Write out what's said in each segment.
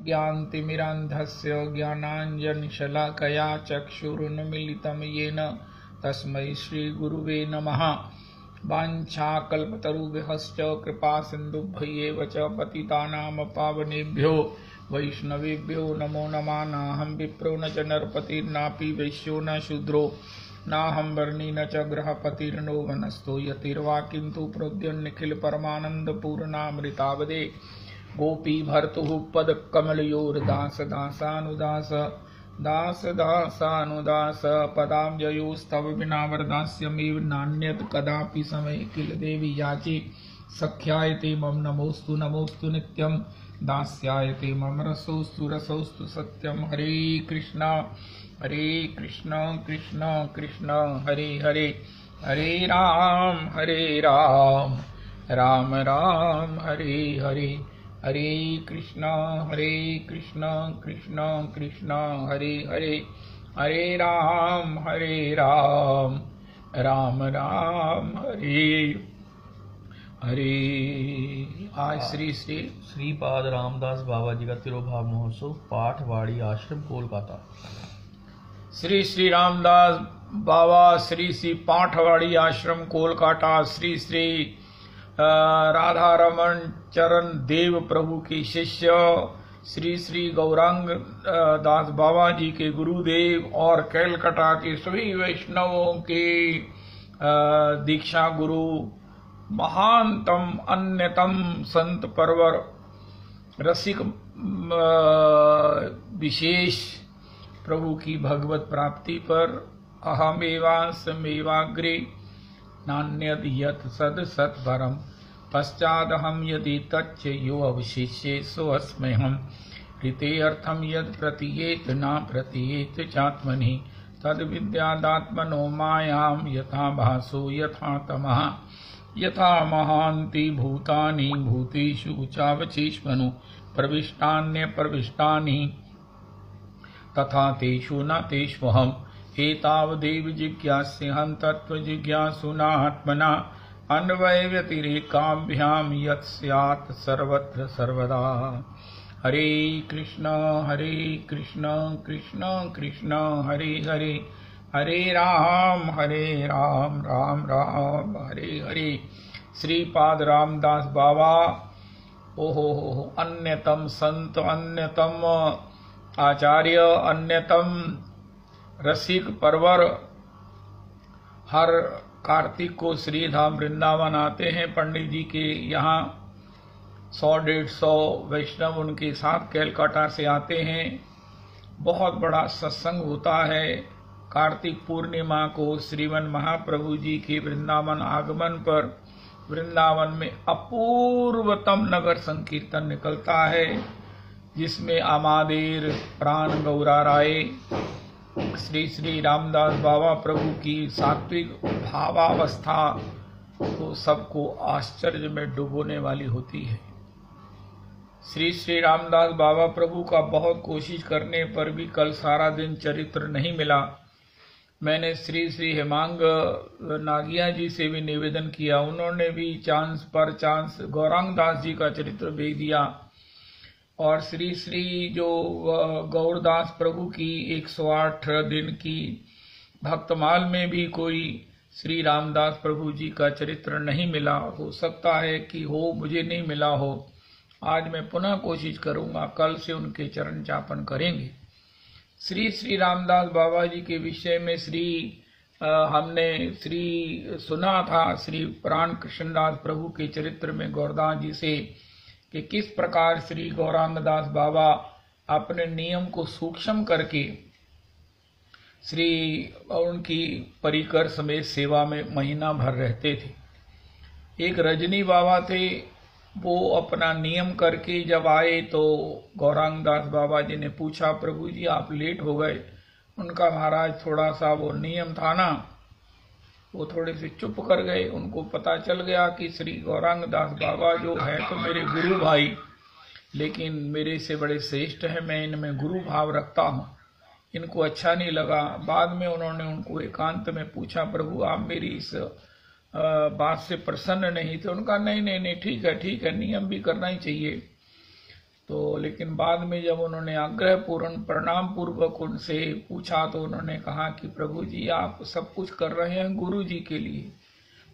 ज्ञानतिमिरान्धस्य ज्ञानाञ्जनशलाकया चक्षुरुन्मीलितं येन तस्मै श्रीगुरुवे नमः। वाञ्छाकल्पतरुभ्यश्च कृपासिन्धुभ्यैव च पतितानां पावनेभ्यो वैष्णवेभ्यो नमो नमः। नाहं विप्रो न च नरपतिर्नापि वैश्यो न शूद्रो नाहं वर्णी न च गृहपतिर्नो वनस्थो यतिर्वा किन्तु प्रोद्यन्निखिल परमानन्दपूर्णामृतावदे गोपी भर्तुः पदकमलयोर्दास दासानुदास दास दासानुदास पदाब्जयोस्तव विना वरदास्यमेव नान्यत् कदापि समय किल देवी याचि सख्यायते मम नमोस्तु नमोस्तु नित्यं दास्यायते मम रसोस्तु रसोस्तु सत्यं। हरे कृष्ण कृष्ण कृष्ण हरे हरे हरे राम राम राम हरे हरे हरे कृष्ण कृष्ण कृष्ण हरे हरे हरे राम राम राम हरे हरे। आज श्री श्री श्रीपाद रामदास बाबा जी का तिरुभाव महोत्सव पाठवाड़ी आश्रम कोलकाता। श्री श्री रामदास बाबा श्री श्री पाठवाड़ी आश्रम कोलकाता श्री श्री राधा रमन चरण देव प्रभु के शिष्य श्री श्री गौरांग दास बाबा जी के गुरुदेव और कैलकाटा के सभी वैष्णवों के दीक्षा गुरु महानतम अन्यतम संत परवर रसिक विशेष प्रभु की भगवत प्राप्ति पर अहमेवास्मेवाग्रे नान्यद यत् सद सत्परम पश्चादहम यदि तच्च यो अवशिष्ये सोऽस्म्यहं ऋते अर्थम यद प्रतीयेत न प्रतीयेत चात्मनि तद विद्यादात्मनो मायां यथा भासो यथा तमः यथा महान्ति भूतानि भूतेषु चावचेष्मनु प्रविष्टान्य प्रविष्टानि तथा तेषु न तेष्वहम् एतावदेव जिज्ञास्यहं तत्त्वजिज्ञासुना आत्मना अन्वय व्यतिरेकाभ्यां यत् स्यात् सर्वत्र सर्वदा। हरे कृष्ण कृष्ण कृष्ण हरे हरे हरे राम राम राम हरे हरे। श्रीपाद रामदास बाबा ओहो अन्यतम संत अन्यतम आचार्य अन्यतम रसिक परवर हर कार्तिक को श्री धाम वृंदावन आते हैं। पंडित जी के यहाँ 100-150 वैष्णव उनके साथ कैलकाटा से आते हैं। बहुत बड़ा सत्संग होता है। कार्तिक पूर्णिमा को श्रीमन महाप्रभु जी के वृंदावन आगमन पर वृंदावन में अपूर्वतम नगर संकीर्तन निकलता है, जिसमें आमादेर प्राण गौरा राय श्री श्री रामदास बाबा प्रभु की सात्विक भावावस्था को सबको आश्चर्य में डुबोने वाली होती है। श्री श्री रामदास बाबा प्रभु का बहुत कोशिश करने पर भी कल सारा दिन चरित्र नहीं मिला। मैंने श्री श्री हेमांग नागिया जी से भी निवेदन किया, उन्होंने भी चांस पर चांस गौरांग दास जी का चरित्र भेज दिया। और श्री श्री जो गौरदास प्रभु की 108 दिन की भक्तमाल में भी कोई श्री रामदास प्रभु जी का चरित्र नहीं मिला। हो सकता है कि हो, मुझे नहीं मिला हो। आज मैं पुनः कोशिश करूंगा, कल से उनके चरण चापन करेंगे। श्री श्री रामदास बाबा जी के विषय में हमने सुना था श्री प्राण कृष्णदास प्रभु के चरित्र में गौरदास जी से कि किस प्रकार श्री गौरांग दास बाबा अपने नियम को सूक्ष्म करके उनकी परिकर समेत सेवा में महीना भर रहते थे। एक रजनी बाबा थे, वो अपना नियम करके जब आए तो गौरांग दास बाबा जी ने पूछा, प्रभु जी आप लेट हो गए। उनका महाराज थोड़ा सा वो नियम था ना, वो थोड़े से चुप कर गए। उनको पता चल गया कि श्री गौरांग दास बाबा जो है तो मेरे गुरु भाई, लेकिन मेरे से बड़े श्रेष्ठ है, मैं इनमें गुरु भाव रखता हूँ। इनको अच्छा नहीं लगा। बाद में उन्होंने उनको एकांत में पूछा, प्रभु आप मेरी इस बात से प्रसन्न नहीं थे? उनका नहीं, ठीक है, नियम भी करना ही चाहिए। तो लेकिन बाद में जब उन्होंने आग्रह पूर्ण प्रणाम पूर्वक उनसे पूछा तो उन्होंने कहा कि प्रभु जी आप सब कुछ कर रहे हैं गुरु जी के लिए,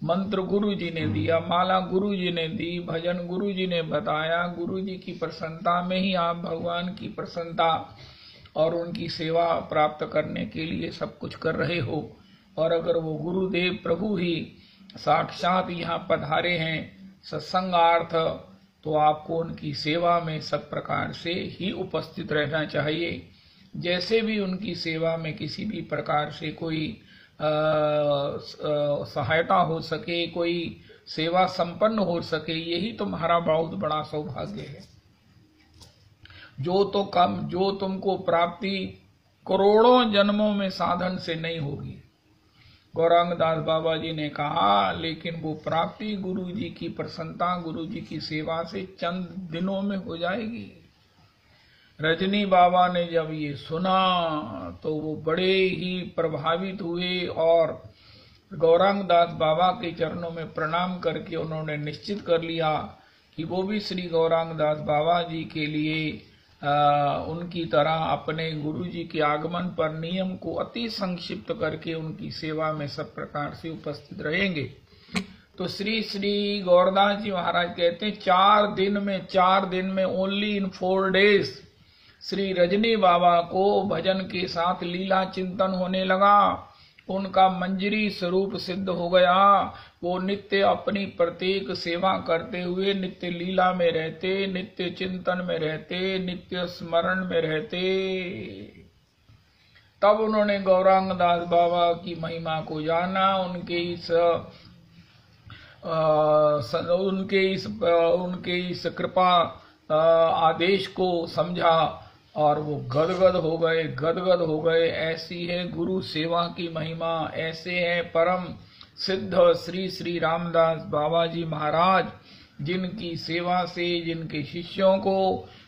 मंत्र गुरु जी ने दिया, माला गुरु जी ने दी, भजन गुरु जी ने बताया, गुरु जी की प्रसन्नता में ही आप भगवान की प्रसन्नता और उनकी सेवा प्राप्त करने के लिए सब कुछ कर रहे हो। और अगर वो गुरुदेव प्रभु ही साक्षात यहाँ पधारे हैं सत्संगार्थ, तो आपको उनकी सेवा में सब प्रकार से ही उपस्थित रहना चाहिए। जैसे भी उनकी सेवा में किसी भी प्रकार से कोई सहायता हो सके, कोई सेवा संपन्न हो सके, यही तुम्हारा बहुत बड़ा सौभाग्य है। जो तुमको प्राप्ति करोड़ों जन्मों में साधन से नहीं होगी। गौरांग दास बाबा जी ने कहा, लेकिन वो प्राप्ति गुरु जी की प्रसन्नता, गुरु जी की सेवा से चंद दिनों में हो जाएगी। रजनी बाबा ने जब ये सुना तो वो बड़े ही प्रभावित हुए और गौरांग दास बाबा के चरणों में प्रणाम करके उन्होंने निश्चित कर लिया कि वो भी श्री गौरांग दास बाबा जी के लिए उनकी तरह अपने गुरु जी के आगमन पर नियम को अति संक्षिप्त करके उनकी सेवा में सब प्रकार से उपस्थित रहेंगे। तो श्री श्री गौरदास जी महाराज कहते हैं 4 दिन में only in 4 days Shri Rajni Baba को भजन के साथ लीला चिंतन होने लगा। उनका मंजरी स्वरूप सिद्ध हो गया। वो नित्य अपनी प्रत्येक सेवा करते हुए नित्य लीला में रहते, नित्य चिंतन में रहते, नित्य स्मरण में रहते। तब उन्होंने गौरांग दास बाबा की महिमा को जाना, उनके इस कृपा आदेश को समझा और वो गदगद हो गए। ऐसी है गुरु सेवा की महिमा, ऐसे है परम सिद्ध श्री श्री रामदास बाबा जी महाराज, जिनकी सेवा से जिनके शिष्यों को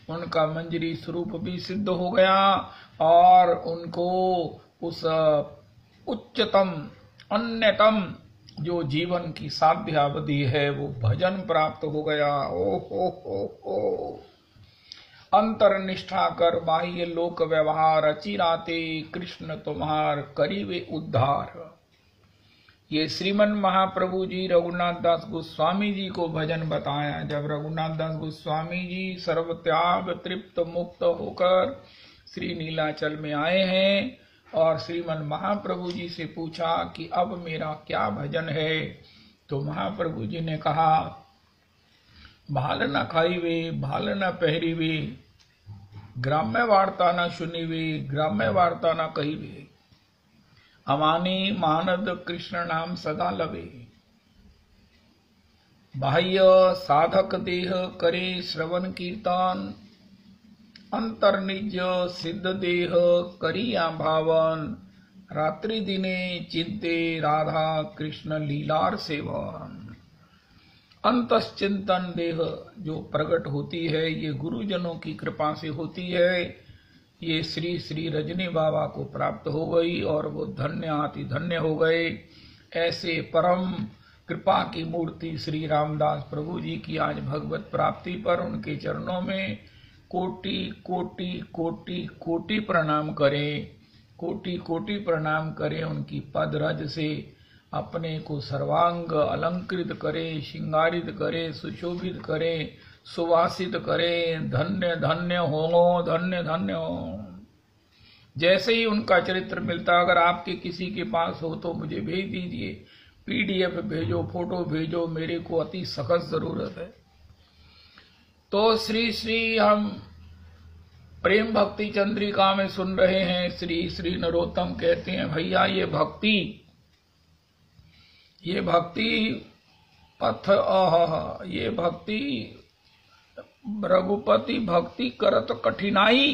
उनका मंजरी स्वरूप भी सिद्ध हो गया और उनको उस उच्चतम अन्यतम जो जीवन की साध्यावधि है वो भजन प्राप्त हो गया। ओ अंतर निष्ठा कर बाह्य लोक व्यवहार, अचिराते कृष्ण तुम्हार करीबे उद्धार। ये श्रीमन महाप्रभु जी रघुनाथ दास गोस्वामी जी को भजन बताया। जब रघुनाथ दास गोस्वामी जी सर्वत्याग तृप्त मुक्त होकर श्री नीलाचल में आए हैं और श्रीमन महाप्रभु जी से पूछा कि अब मेरा क्या भजन है, तो महाप्रभु जी ने कहा, भाल न खाईवे भाल न पहरीवे, ग्राम्य वार्ता न सुनीवे ग्राम्य वार्ता न कहीवे, अमानी मानद कृष्ण नाम सदा लवे। बाह्य साधक देह करे श्रवण कीर्तन, अंतर निज सिद्ध देह करिया भावन, रात्रि दिने चिंते राधा कृष्ण लीलार सेवन। अंतश्चिंतन देह जो प्रकट होती है ये गुरुजनों की कृपा से होती है। ये श्री श्री रजनी बाबा को प्राप्त हो गई और वो धन्य अति धन्य हो गए। ऐसे परम कृपा की मूर्ति श्री रामदास प्रभु जी की आज भगवत प्राप्ति पर उनके चरणों में कोटि कोटि कोटि कोटि प्रणाम करें, कोटि कोटि प्रणाम करें। उनकी पद रज से अपने को सर्वांग अलंकृत करे, श्रृंगारित करे, सुशोभित करे, सुवासित करे। धन्य धन्य हो, धन्य धन्य हो। जैसे ही उनका चरित्र मिलता, अगर आपके किसी के पास हो तो मुझे भेज दीजिए, PDF भेजो, फोटो भेजो, मेरे को अति सख्त जरूरत है। तो श्री श्री हम प्रेम भक्ति चंद्रिका में सुन रहे हैं। श्री श्री नरोत्तम कहते हैं, भैया ये भक्ति पथ ये भक्ति रघुपति भक्ति करत कठिनाई।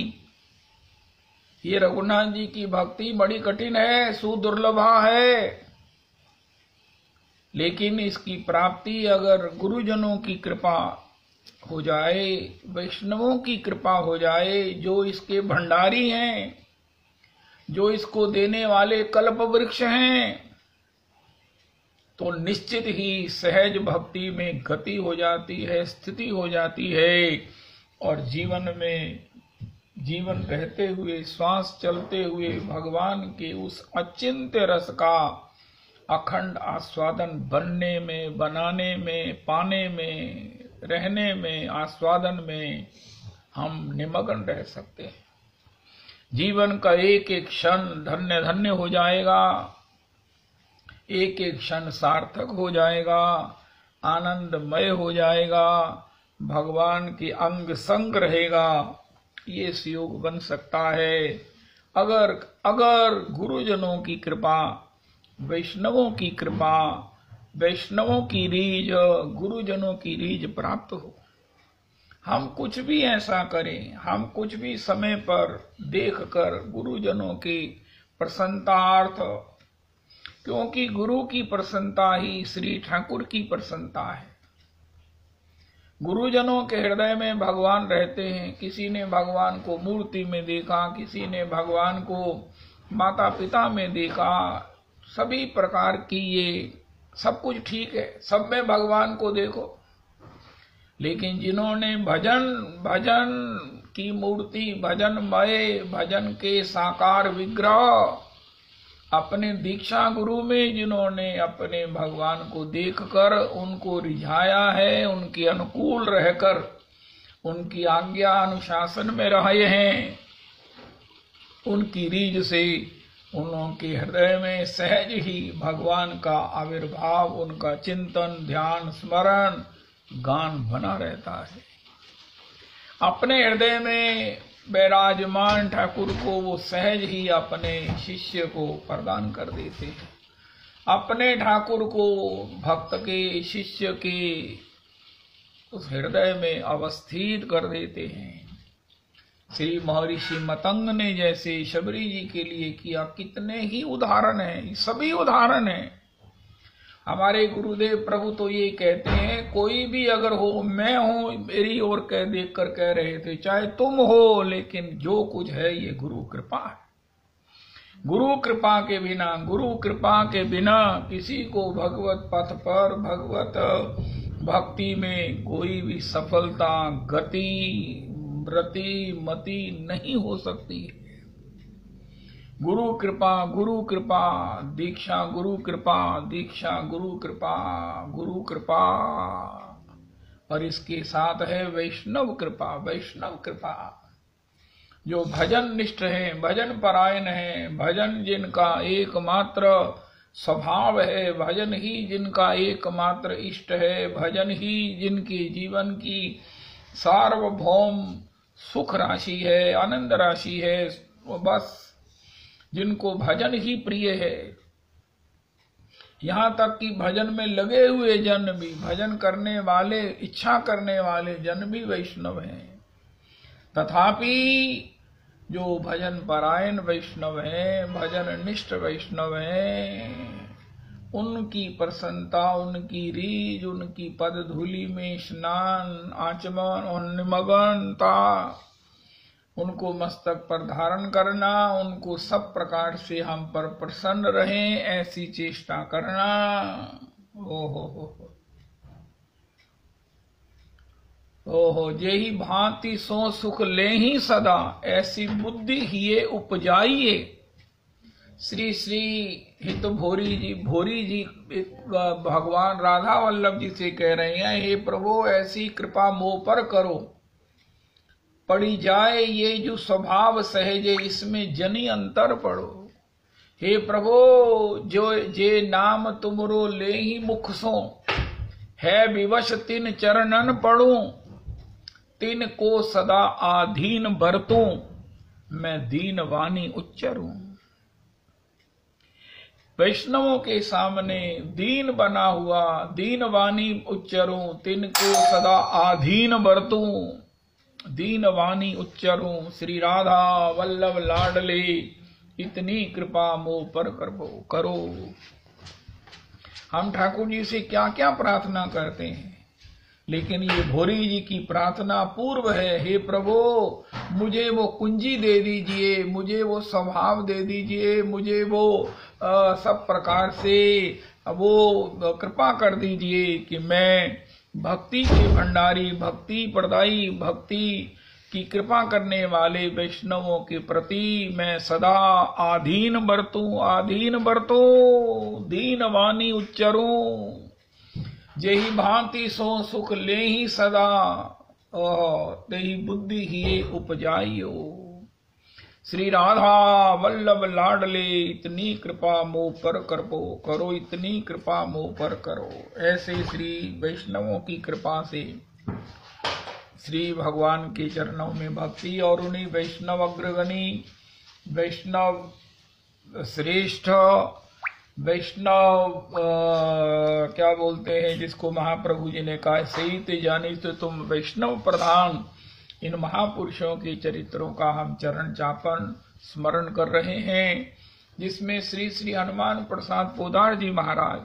ये रघुनाथ जी की भक्ति बड़ी कठिन है, सुदुर्लभा है, लेकिन इसकी प्राप्ति अगर गुरुजनों की कृपा हो जाए, वैष्णवों की कृपा हो जाए, जो इसके भंडारी हैं, जो इसको देने वाले कल्प वृक्ष हैं, तो निश्चित ही सहज भक्ति में गति हो जाती है, स्थिति हो जाती है और जीवन रहते हुए, श्वास चलते हुए भगवान के उस अचिंत्य रस का अखंड आस्वादन बनने में, बनाने में, पाने में, रहने में, आस्वादन में हम निमग्न रह सकते हैं। जीवन का एक एक क्षण धन्य धन्य हो जाएगा, एक एक क्षण सार्थक हो जाएगा, आनंदमय हो जाएगा, भगवान के अंग संग रहेगा। ये योग बन सकता है अगर गुरुजनों की कृपा, वैष्णवों की कृपा, वैष्णवों की रीझ, गुरुजनों की रीझ प्राप्त हो। हम कुछ भी ऐसा करें, हम कुछ भी समय पर देखकर गुरुजनों की प्रसन्नतार्थ, क्योंकि गुरु की प्रसन्नता ही श्री ठाकुर की प्रसन्नता है। गुरुजनों के हृदय में भगवान रहते हैं। किसी ने भगवान को मूर्ति में देखा, किसी ने भगवान को माता पिता में देखा, सभी प्रकार की ये सब कुछ ठीक है, सब में भगवान को देखो। लेकिन जिन्होंने भजन की मूर्ति, भजनमय, भजन के साकार विग्रह, अपने दीक्षा गुरु में जिन्होंने अपने भगवान को देखकर उनको रिझाया है, उनके अनुकूल रहकर उनकी आज्ञा अनुशासन में रहे हैं, उनकी रीझ से उनके हृदय में सहज ही भगवान का आविर्भाव, उनका चिंतन, ध्यान, स्मरण, गान बना रहता है। अपने हृदय में विराजमान ठाकुर को वो सहज ही अपने शिष्य को प्रदान कर देते हैं। अपने ठाकुर को भक्त के, शिष्य के उस हृदय में अवस्थित कर देते हैं। श्री महर्षि मतंग ने जैसे शबरी जी के लिए किया, कितने ही उदाहरण हैं, सभी उदाहरण हैं। हमारे गुरुदेव प्रभु तो ये कहते हैं, कोई भी अगर हो, मैं हूं, मेरी ओर देख कर कह रहे थे, चाहे तुम हो, लेकिन जो कुछ है ये गुरु कृपा है। गुरु कृपा के बिना किसी को भगवत पथ पर, भगवत भक्ति में कोई भी सफलता, गति, मति नहीं हो सकती है। गुरु कृपा, दीक्षा गुरु कृपा, दीक्षा गुरु कृपा, और इसके साथ है वैष्णव कृपा, जो भजन निष्ठ है, भजन परायण है, भजन जिनका एकमात्र स्वभाव है, भजन ही जिनका एकमात्र इष्ट है, भजन ही जिनके जीवन की सार्वभौम सुख राशि है, आनंद राशि है, बस जिनको भजन ही प्रिय है। यहाँ तक कि भजन में लगे हुए जन भी, भजन करने वाले, इच्छा करने वाले जन भी वैष्णव हैं। तथापि जो भजन परायण वैष्णव हैं, भजन निष्ठ वैष्णव हैं, उनकी प्रसन्नता, उनकी रीझ, उनकी पद धूलि में स्नान, आचमन और निमग्नता, उनको मस्तक पर धारण करना, उनको सब प्रकार से हम पर प्रसन्न रहें ऐसी चेष्टा करना। ओहो जेहि भांति सो सुख ले ही सदा, ऐसी बुद्धि हिये उपजाइए। श्री श्री हित भोरी जी भगवान राधा वल्लभ जी से कह रहे हैं, हे प्रभु ऐसी कृपा मोह पर करो, पड़ी जाए ये जो स्वभाव सहजे, इसमें जनी अंतर पड़ो। हे प्रभु जो जे नाम तुमरो ले ही मुख सो, है विवश तिन चरणन पड़ू, तिन को सदा आधीन बरतूं, मैं दीन वाणी उच्चरूं। वैष्णवों के सामने दीन बना हुआ, दीन वाणी उच्चरूं, तिन को सदा आधीन बरतूं, दीन वाणी उच्चरूं। श्री राधा वल्लभ लाडले इतनी कृपा मोह पर करो। हम ठाकुर जी से क्या क्या प्रार्थना करते हैं, लेकिन ये भोरी जी की प्रार्थना पूर्व है, हे प्रभु मुझे वो कुंजी दे दीजिए, मुझे वो स्वभाव दे दीजिए, मुझे वो सब प्रकार से वो कृपा कर दीजिए कि मैं भक्ति के भंडारी, भक्ति प्रदायी, भक्ति की कृपा करने वाले वैष्णवों के प्रति मैं सदा आधीन बरतूं, दीन वाणी उच्चरूं, जेहि भांति सो सुख ले ही सदा, तेहि बुद्धि ही उपजाइयो। श्री राधा वल्लभ लाडले, इतनी कृपा मोह पर करो, इतनी कृपा मोह पर करो। ऐसे श्री वैष्णवों की कृपा से श्री भगवान के चरणों में भक्ति और उन्हीं वैष्णव अग्रगणी, वैष्णव श्रेष्ठ, वैष्णव क्या बोलते हैं जिसको महाप्रभु जी ने कहा, सही ते जानी तो तुम वैष्णव प्रधान। इन महापुरुषों के चरित्रों का हम चरण चापन स्मरण कर रहे हैं, जिसमें श्री श्री हनुमान प्रसाद पोदार जी महाराज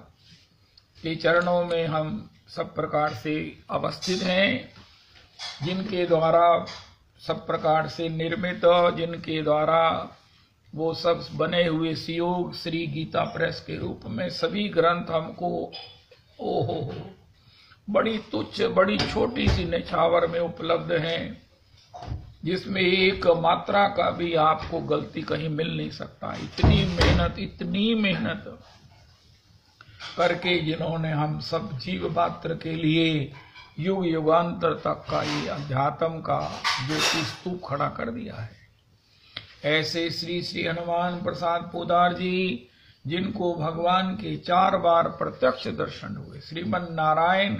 के चरणों में हम सब प्रकार से अवस्थित हैं, जिनके द्वारा सब प्रकार से निर्मित, जिनके द्वारा वो सब बने हुए सुयोग श्री गीता प्रेस के रूप में सभी ग्रंथ हमको ओहो बड़ी तुच्छ, बड़ी छोटी सी निछावर में उपलब्ध हैं, जिसमें एक मात्रा का भी आपको गलती कहीं मिल नहीं सकता। इतनी मेहनत करके जिन्होंने हम सब जीव मात्र के लिए युग युगांतर तक का ये अध्यात्म का जो स्तूप खड़ा कर दिया है, ऐसे श्री श्री हनुमान प्रसाद पोदार जी, जिनको भगवान के 4 बार प्रत्यक्ष दर्शन हुए, श्रीमन नारायण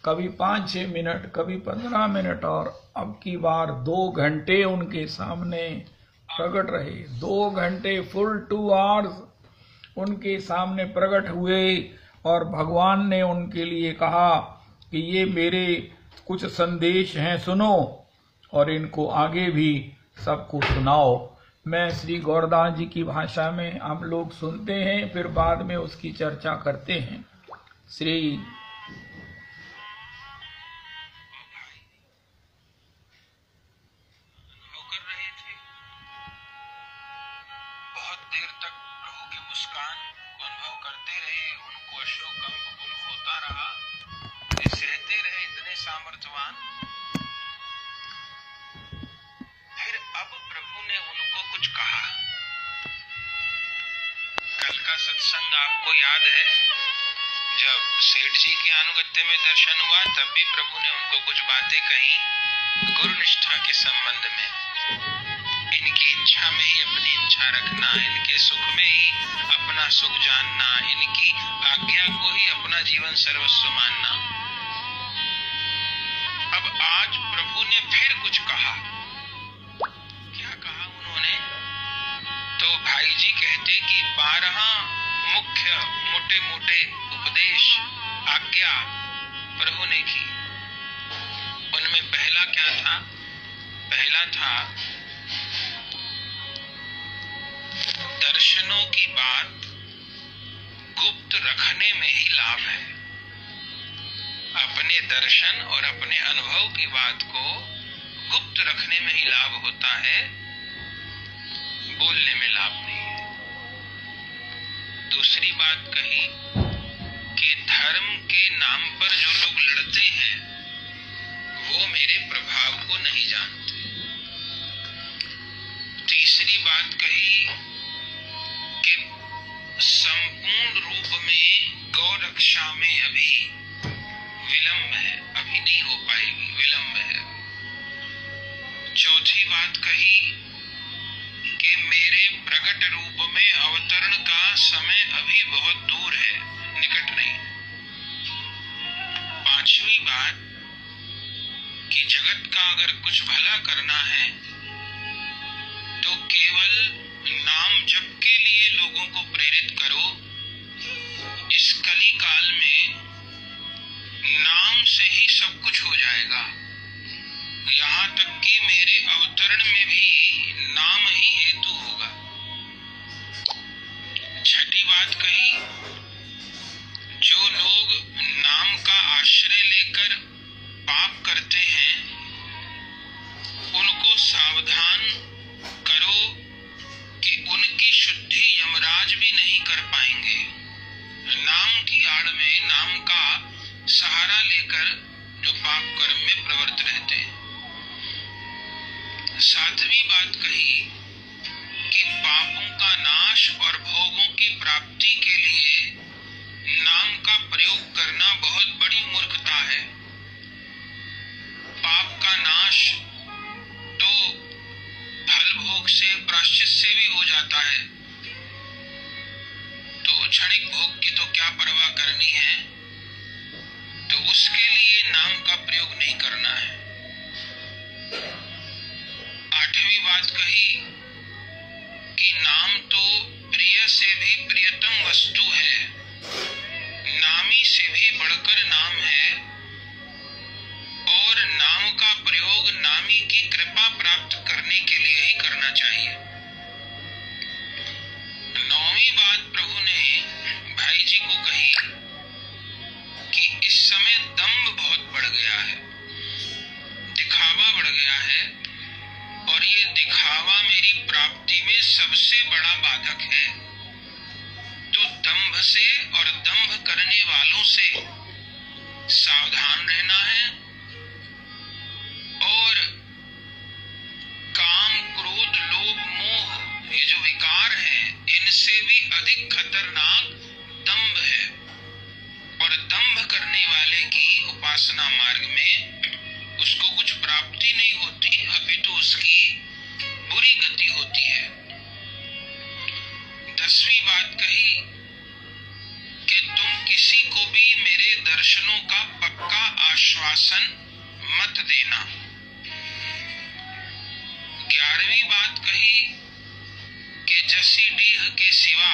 कभी 5-6 मिनट, कभी 15 मिनट, और अब की बार 2 घंटे उनके सामने प्रकट रहे। 2 घंटे फुल 2 आवर्स उनके सामने प्रकट हुए, और भगवान ने उनके लिए कहा कि ये मेरे कुछ संदेश हैं, सुनो और इनको आगे भी सबको सुनाओ। मैं श्री गौरदास जी की भाषा में हम लोग सुनते हैं, फिर बाद में उसकी चर्चा करते हैं। श्री सत्संग आपको याद है, जब सेठ जी के अनुगत्य में दर्शन हुआ तब भी प्रभु ने उनको कुछ बातें कही गुरु निष्ठा के संबंध में। इनकी इच्छा में ही अपनी इच्छा रखना, इनके सुख में ही अपना सुख जानना, इनकी आज्ञा को ही अपना जीवन सर्वस्व मानना। अब आज प्रभु ने फिर कुछ कहा। क्या कहा उन्होंने? तो भाई जी कहते कि 12 मुख्य मोटे मोटे उपदेश आज्ञा प्रभु ने की। उनमें पहला क्या था? पहला था दर्शनों की बात गुप्त रखने में ही लाभ है। अपने दर्शन और अपने अनुभव की बात को गुप्त रखने में ही लाभ होता है, बोलने में लाभ नहीं है। दूसरी बात कही कि धर्म के नाम पर जो लोग लड़ते हैं वो मेरे प्रभाव को नहीं जानते। तीसरी बात कही कि संपूर्ण रूप में गौ रक्षा में अभी विलंब है, अभी नहीं हो पाएगी, विलंब है। चौथी बात कही कि मेरे प्रकट रूप में अवतरण का समय अभी बहुत दूर है, निकट नहीं। पांचवी बात कि जगत का अगर कुछ भला करना है तो केवल नाम जप के लिए लोगों को प्रेरित करो। इस कली काल में नाम से ही सब कुछ हो जाएगा, यहाँ तक कि मेरे अवतरण में भी नाम ही हेतु होगा। छठी बात कही, जो लोग नाम का आश्रय लेकर पाप करते हैं उनको सावधान करो कि उनकी शुद्धि यमराज भी नहीं कर पाएंगे। नाम की आड़ में, नाम का सहारा लेकर भोग से, प्रायश्चित से भी हो जाता है, तो क्षणिक भोग की तो क्या परवाह करनी है, तो उसके लिए नाम का प्रयोग नहीं करना है। 8वीं बात कही कि नाम तो प्रिय से भी प्रियतम वस्तु है, नामी से भी बढ़कर नाम है, और नाम का प्रयोग नामी की कृपा प्राप्त करने के लिए ही करना चाहिए। 9वीं बात प्रभु ने भाई जी को कही कि इस समय दंभ बहुत बढ़ गया है, दिखावा बढ़ गया है, और ये दिखावा मेरी प्राप्ति में सबसे बड़ा बाधक है। तो दंभ से और दंभ करने वालों से सावधान रहना है, और काम, क्रोध, लोभ, मोह, ये जो विकार हैं, इनसे भी अधिक खतरनाक दंभ है। और दंभ करने वाले की उपासना मार्ग में उसको कुछ प्राप्ति नहीं होती, अपितु उसकी बुरी गति होती है। 10वीं बात कही कि तुम किसी को भी मेरे दर्शनों का पक्का आश्वासन मत देना। 11वीं बात कही कि जसीडीह के सिवा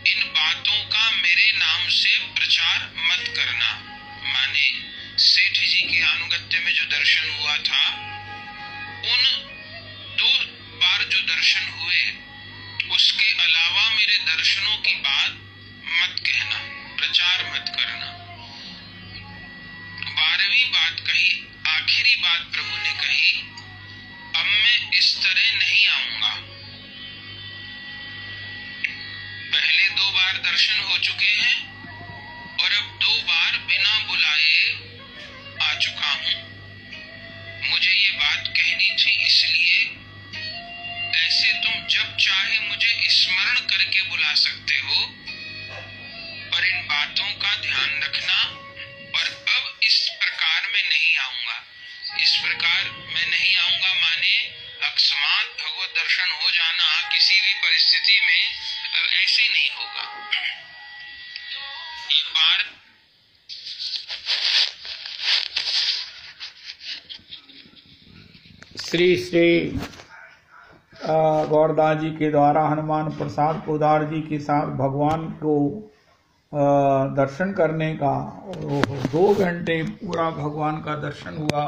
इन बातों का मेरे नाम से प्रचार मत करना। माने सेठ जी के अनुगत्य में जो दर्शन हुआ था, उन 2 बार जो दर्शन हुए, उसके अलावा मेरे दर्शनों की बात मत कहना, प्रचार मत करना। 12वीं बात कही, आखिरी बात प्रभु ने कही, अब मैं इस तरह नहीं आऊंगा। पहले 2 बार दर्शन हो चुके हैं, और अब 2 बार बिना बुलाए आ चुका हूं। मुझे ये बात कहनी थी, इसलिए ऐसे तुम जब चाहे मुझे स्मरण करके बुला सकते हो, पर इन बातों का ध्यान रखना। और अब इस प्रकार मैं नहीं आऊंगा, इस प्रकार मैं नहीं आऊंगा माने अकस्मात भगवत दर्शन हो जाना किसी भी परिस्थिति में अब ऐसे नहीं होगा। ये बार श्री श्री गौरदास जी के द्वारा हनुमान प्रसाद पोदार जी के साथ भगवान को दर्शन करने का 2 घंटे पूरा भगवान का दर्शन हुआ,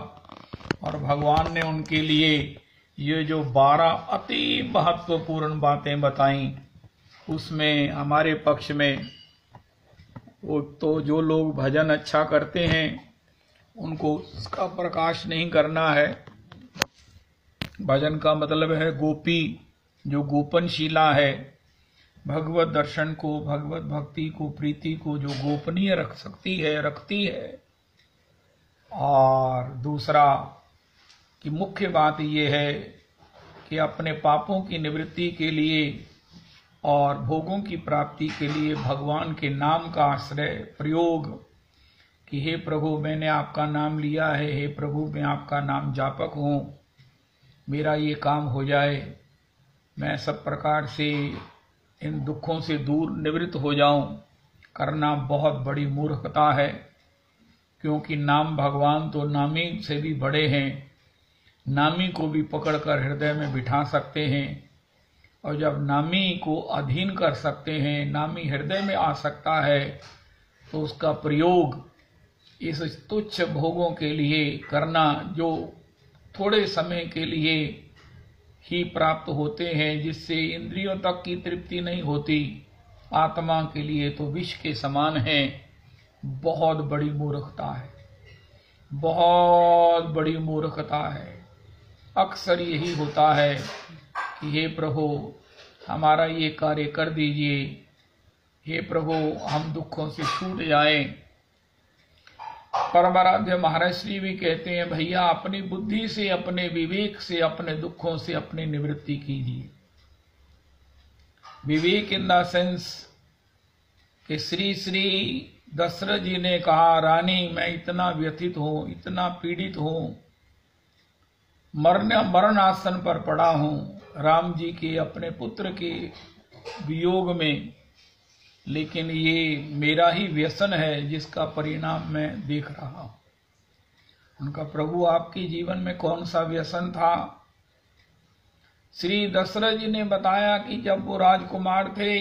और भगवान ने उनके लिए ये जो 12 अति महत्वपूर्ण बातें बताई, उसमें हमारे पक्ष में वो तो जो लोग भजन अच्छा करते हैं उनको उसका प्रकाश नहीं करना है। भजन का मतलब है गोपी, जो गोपनशीला है, भगवत दर्शन को, भगवत भक्ति को, प्रीति को जो गोपनीय रख सकती है, रखती है। और दूसरा कि मुख्य बात यह है कि अपने पापों की निवृत्ति के लिए और भोगों की प्राप्ति के लिए भगवान के नाम का आश्रय प्रयोग, कि हे प्रभु मैंने आपका नाम लिया है, हे प्रभु मैं आपका नाम जापक हूँ, मेरा ये काम हो जाए, मैं सब प्रकार से इन दुखों से दूर निवृत्त हो जाऊं, करना बहुत बड़ी मूर्खता है। क्योंकि नाम भगवान तो नामी से भी बड़े हैं, नामी को भी पकड़कर हृदय में बिठा सकते हैं, और जब नामी को अधीन कर सकते हैं, नामी हृदय में आ सकता है, तो उसका प्रयोग इस तुच्छ भोगों के लिए करना जो थोड़े समय के लिए ही प्राप्त होते हैं, जिससे इंद्रियों तक की तृप्ति नहीं होती, आत्मा के लिए तो विष के समान है, बहुत बड़ी मूर्खता है, बहुत बड़ी मूर्खता है। अक्सर यही होता है कि हे प्रभु हमारा ये कार्य कर दीजिए, हे प्रभु हम दुखों से छूट जाएं। परमाराध्य महाराज श्री भी कहते हैं, भैया अपनी बुद्धि से, अपने विवेक से, अपने दुखों से अपनी निवृत्ति कीजिए। विवेक इन द सेंस कि श्री श्री दशरथ जी ने कहा, रानी मैं इतना व्यथित हूं, इतना पीड़ित हूं, मरण आसन पर पड़ा हूं राम जी के अपने पुत्र के वियोग में, लेकिन ये मेरा ही व्यसन है जिसका परिणाम मैं देख रहा हूं। उनका प्रभु आपके जीवन में कौन सा व्यसन था? श्री दशरथ जी ने बताया कि जब वो राजकुमार थे,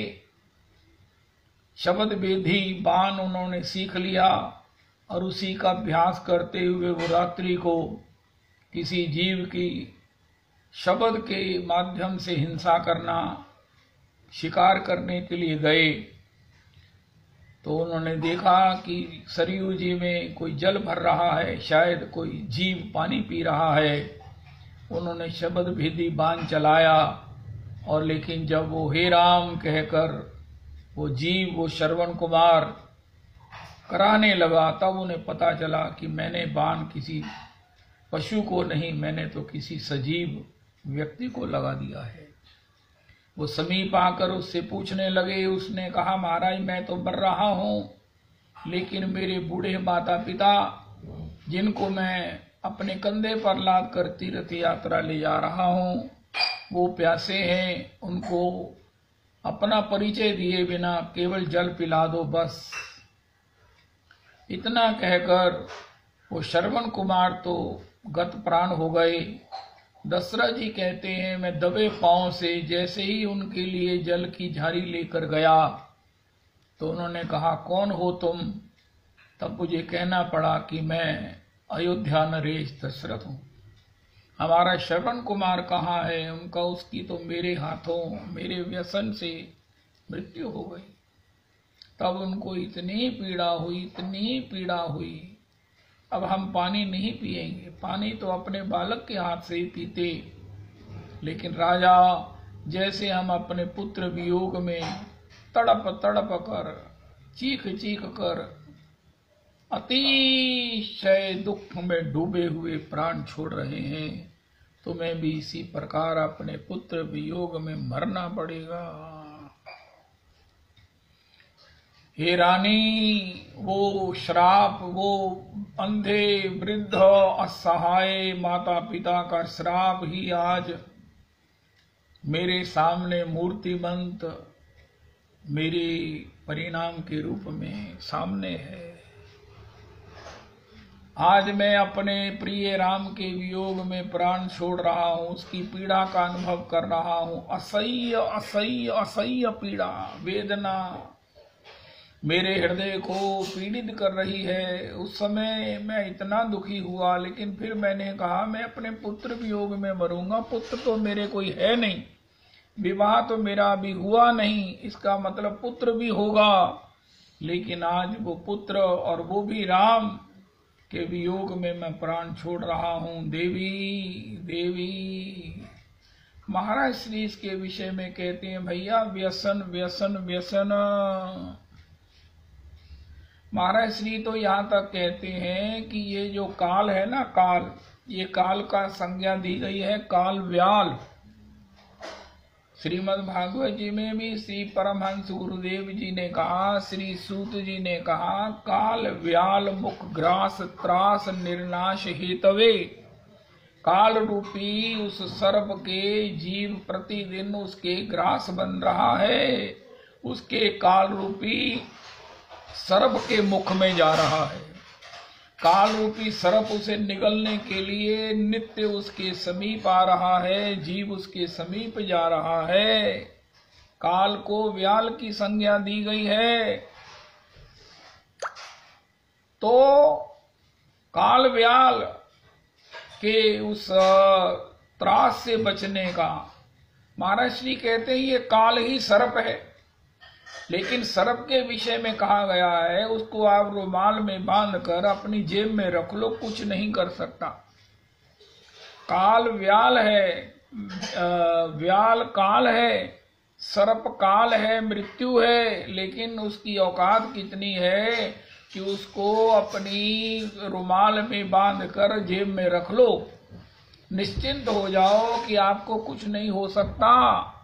शब्द वेदी बाण उन्होंने सीख लिया और उसी का अभ्यास करते हुए वो रात्रि को किसी जीव की शब्द के माध्यम से हिंसा करना, शिकार करने के लिए गए तो उन्होंने देखा कि सरयू जी में कोई जल भर रहा है, शायद कोई जीव पानी पी रहा है। उन्होंने शब्द भेदी बाण चलाया और लेकिन जब वो हे राम कहकर वो जीव, वो श्रवण कुमार कराने लगा, तब उन्हें पता चला कि मैंने बाण किसी पशु को नहीं, मैंने तो किसी सजीव व्यक्ति को लगा दिया है। वो समीप आकर उससे पूछने लगे। उसने कहा, महाराज मैं तो मर रहा हूं, लेकिन मेरे बूढ़े माता पिता जिनको मैं अपने कंधे पर लाद कर तीर्थ यात्रा ले जा रहा हूं, वो प्यासे हैं, उनको अपना परिचय दिए बिना केवल जल पिला दो बस। इतना कहकर वो श्रवण कुमार तो गत प्राण हो गए। दशरथ जी कहते हैं, मैं दबे पांव से जैसे ही उनके लिए जल की झारी लेकर गया तो उन्होंने कहा, कौन हो तुम? तब मुझे कहना पड़ा कि मैं अयोध्या नरेश दशरथ हूं। हमारा श्रवण कुमार कहाँ है? उनका उसकी तो मेरे हाथों, मेरे व्यसन से मृत्यु हो गई। तब उनको इतनी पीड़ा हुई, इतनी पीड़ा हुई। अब हम पानी नहीं पिएंगे, पानी तो अपने बालक के हाथ से ही पीते, लेकिन राजा जैसे हम अपने पुत्र वियोग में तड़प तड़प कर, चीख चीख कर अतिशय दुख में डूबे हुए प्राण छोड़ रहे हैं, तुम्हें भी इसी प्रकार अपने पुत्र वियोग में मरना पड़ेगा। हे रानी, वो श्राप, वो अंधे वृद्ध असहाय माता पिता का श्राप ही आज मेरे सामने मूर्तिमंत मेरे परिणाम के रूप में सामने है। आज मैं अपने प्रिय राम के वियोग में प्राण छोड़ रहा हूं, उसकी पीड़ा का अनुभव कर रहा हूं। असह्य असह्य असह्य पीड़ा, वेदना मेरे हृदय को पीड़ित कर रही है। उस समय मैं इतना दुखी हुआ, लेकिन फिर मैंने कहा मैं अपने पुत्र वियोग में मरूंगा। पुत्र तो मेरे कोई है नहीं, विवाह तो मेरा अभी हुआ नहीं, इसका मतलब पुत्र भी होगा। लेकिन आज वो पुत्र और वो भी राम के वियोग में मैं प्राण छोड़ रहा हूं। देवी देवी। महाराज श्री इसके विषय में कहते हैं, भैया व्यसन व्यसन व्यसन। महाराज श्री तो यहाँ तक कहते हैं कि ये जो काल है ना, काल, ये काल का संज्ञा दी गई है काल व्याल। श्रीमद् भागवत जी में भी श्री परमहंस गुरुदेव जी ने कहा, श्री सूत जी ने कहा, काल व्याल मुख ग्रास त्रास निर्नाश हेतवे। काल रूपी उस सर्प के जीव प्रतिदिन उसके ग्रास बन रहा है, उसके काल रूपी सर्प के मुख में जा रहा है। काल रूपी सर्प उसे निगलने के लिए नित्य उसके समीप आ रहा है, जीव उसके समीप जा रहा है। काल को व्याल की संज्ञा दी गई है। तो काल व्याल के उस त्रास से बचने का महाराज श्री कहते हैं ये काल ही सर्प है। लेकिन सर्प के विषय में कहा गया है उसको आप रुमाल में बांधकर अपनी जेब में रख लो, कुछ नहीं कर सकता। काल व्याल है, व्याल काल है, सर्प काल है, मृत्यु है, लेकिन उसकी औकात कितनी है कि उसको अपनी रुमाल में बांधकर जेब में रख लो, निश्चिंत हो जाओ कि आपको कुछ नहीं हो सकता।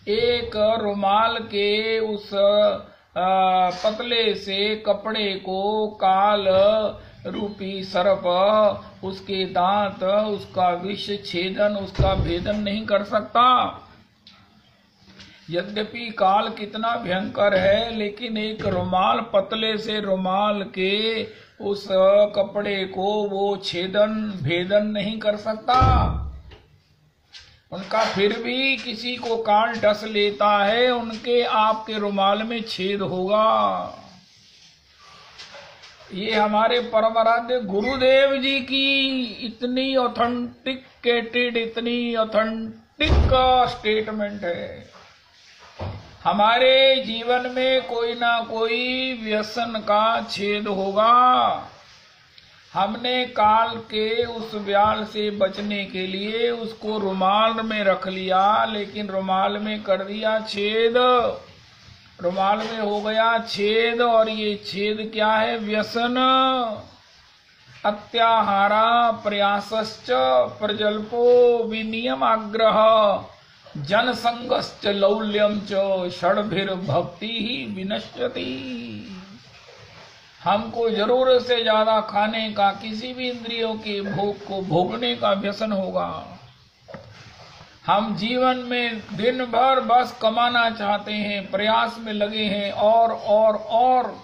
एक रुमाल के उस पतले से कपड़े को काल रूपी सर्प उसके दांत, उसका विष छेदन, उसका भेदन नहीं कर सकता। यद्यपि काल कितना भयंकर है, लेकिन एक रुमाल, पतले से रुमाल के उस कपड़े को वो छेदन भेदन नहीं कर सकता। उनका फिर भी किसी को काल डस लेता है, उनके आपके रुमाल में छेद होगा। ये हमारे परम आराध्य गुरुदेव जी की इतनी ऑथेंटिकेटेड, इतनी ऑथेंटिक स्टेटमेंट है। हमारे जीवन में कोई ना कोई व्यसन का छेद होगा। हमने काल के उस व्याल से बचने के लिए उसको रुमाल में रख लिया, लेकिन रुमाल में कर दिया छेद, रुमाल में हो गया छेद। और ये छेद क्या है? व्यसन। अत्याहारा प्रयासश्च प्रजल्पो विनियमाग्रह जनसंगश्च लौल्यम च षड्भिर्भक्ति ही विनश्यति। हमको जरूरत से ज्यादा खाने का, किसी भी इंद्रियों के भोग को भोगने का व्यसन होगा। हम जीवन में दिन भर बस कमाना चाहते हैं, प्रयास में लगे हैं, और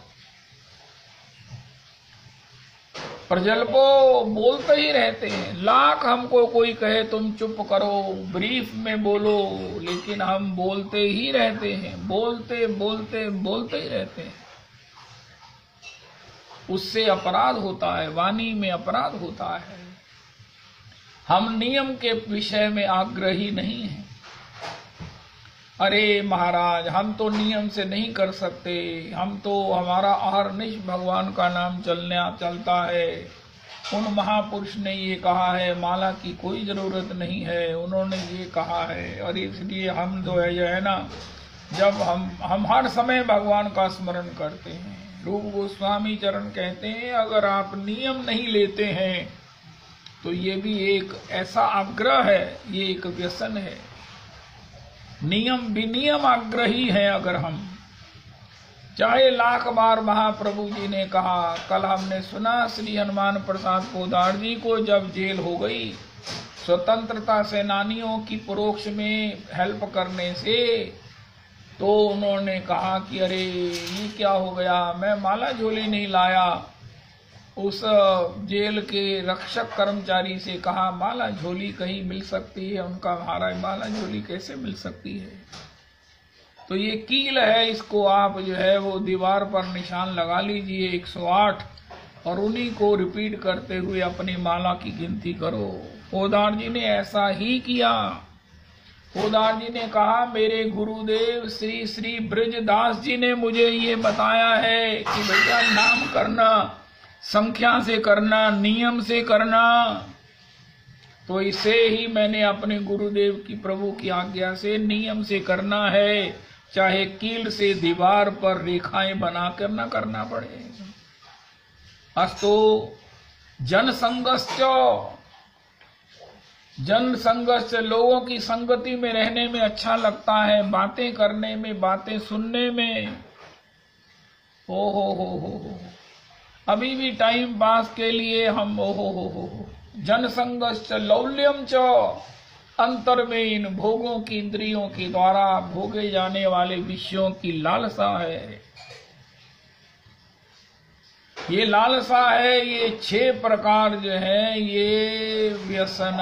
प्रजल्पो बोलते ही रहते हैं। लाख हमको कोई कहे तुम चुप करो, ब्रीफ में बोलो, लेकिन हम बोलते ही रहते हैं, बोलते बोलते बोलते ही रहते हैं। उससे अपराध होता है, वाणी में अपराध होता है। हम नियम के विषय में आग्रही नहीं हैं। अरे महाराज, हम तो नियम से नहीं कर सकते, हम तो, हमारा अहरनिश भगवान का नाम चलता है। उन महापुरुष ने ये कहा है, माला की कोई जरूरत नहीं है, उन्होंने ये कहा है। और इसलिए हम तो है जो है ना, जब हम हर समय भगवान का स्मरण करते हैं। रूप गोस्वामी चरण कहते हैं, अगर आप नियम नहीं लेते हैं तो ये भी एक ऐसा आग्रह है, ये एक व्यसन है। नियम विनियम आग्रही है। अगर हम चाहे लाख बार, महाप्रभु जी ने कहा, कल हमने सुना श्री हनुमान प्रसाद पोदार जी को जब जेल हो गई स्वतंत्रता सेनानियों की परोक्ष में हेल्प करने से, तो उन्होंने कहा कि अरे ये क्या हो गया, मैं माला झोली नहीं लाया। उस जेल के रक्षक कर्मचारी से कहा, माला झोली कहीं मिल सकती है? उनका महाराज, माला झोली कैसे मिल सकती है? तो ये कील है, इसको आप जो है वो दीवार पर निशान लगा लीजिए 108, और उन्हीं को रिपीट करते हुए अपनी माला की गिनती करो। पोदार जी ने ऐसा ही किया। पोदार जी ने कहा, मेरे गुरुदेव श्री श्री ब्रजदास जी ने मुझे ये बताया है कि भैया नाम करना संख्या से करना, नियम से करना। तो इसे ही मैंने अपने गुरुदेव की, प्रभु की आज्ञा से नियम से करना है, चाहे कील से दीवार पर रेखाएं बना कर न करना पड़े। अस्तो जनसंगश्च, लोगों की संगति में रहने में अच्छा लगता है, बातें करने में, बातें सुनने में। हो अभी भी टाइम पास के लिए हम जनसंगश्च लौल्यम च, अंतर में इन भोगों की, इंद्रियों के द्वारा भोगे जाने वाले विषयों की लालसा है। ये लालसा है, ये 6 प्रकार जो है ये व्यसन,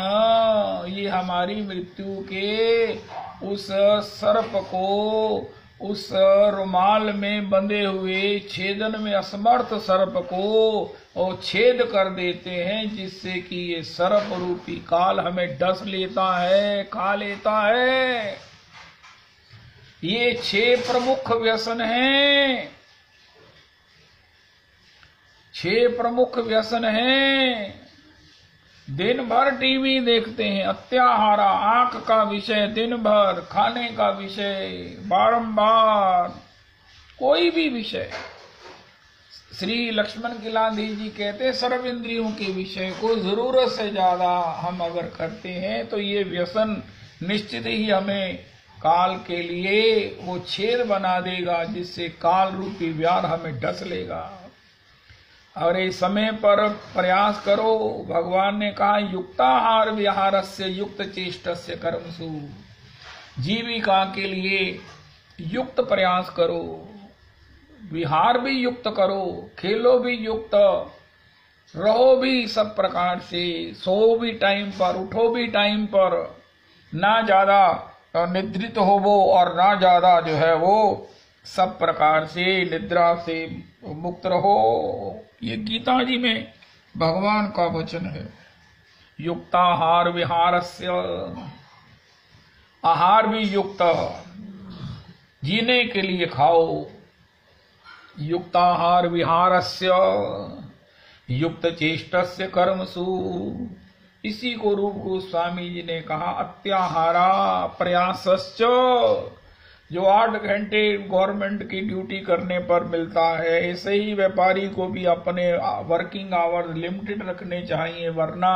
ये हमारी मृत्यु के उस सर्प को, उस रुमाल में बंधे हुए छेदन में असमर्थ सर्प को और छेद कर देते हैं, जिससे कि ये सर्प रूपी काल हमें डस लेता है, खा लेता है। ये 6 प्रमुख व्यसन हैं, 6 प्रमुख व्यसन हैं। दिन भर टीवी देखते हैं, अत्याहारा, आंख का विषय, दिन भर खाने का विषय, बारंबार कोई भी विषय। श्री लक्ष्मण किलांधी जी कहते हैं, सर्व इंद्रियों के विषय को जरूरत से ज्यादा हम अगर करते हैं तो ये व्यसन निश्चित ही हमें काल के लिए वो छेद बना देगा, जिससे काल रूपी व्यार हमें डस लेगा। और इस समय पर प्रयास करो। भगवान ने कहा युक्ताहार विहारस्य युक्त चेष्टस्य कर्मसु, जीविका के लिए युक्त प्रयास करो, विहार भी युक्त करो, खेलो भी युक्त, रहो भी सब प्रकार से, सो भी टाइम पर, उठो भी टाइम पर, ना ज्यादा निद्रित हो वो और ना ज्यादा जो है वो सब प्रकार से निद्रा से मुक्त रहो। ये गीता जी में भगवान का वचन है। युक्ताहार विहारस्य, आहार भी युक्त, जीने के लिए खाओ। युक्ताहार विहारस्य युक्त चेष्टस्य कर्मसु, इसी को रूप गोस्वामी जी ने कहा अत्याहारा प्रयासश्च, जो 8 घंटे गवर्नमेंट की ड्यूटी करने पर मिलता है, ऐसे ही व्यापारी को भी अपने वर्किंग आवर्स लिमिटेड रखने चाहिए, वरना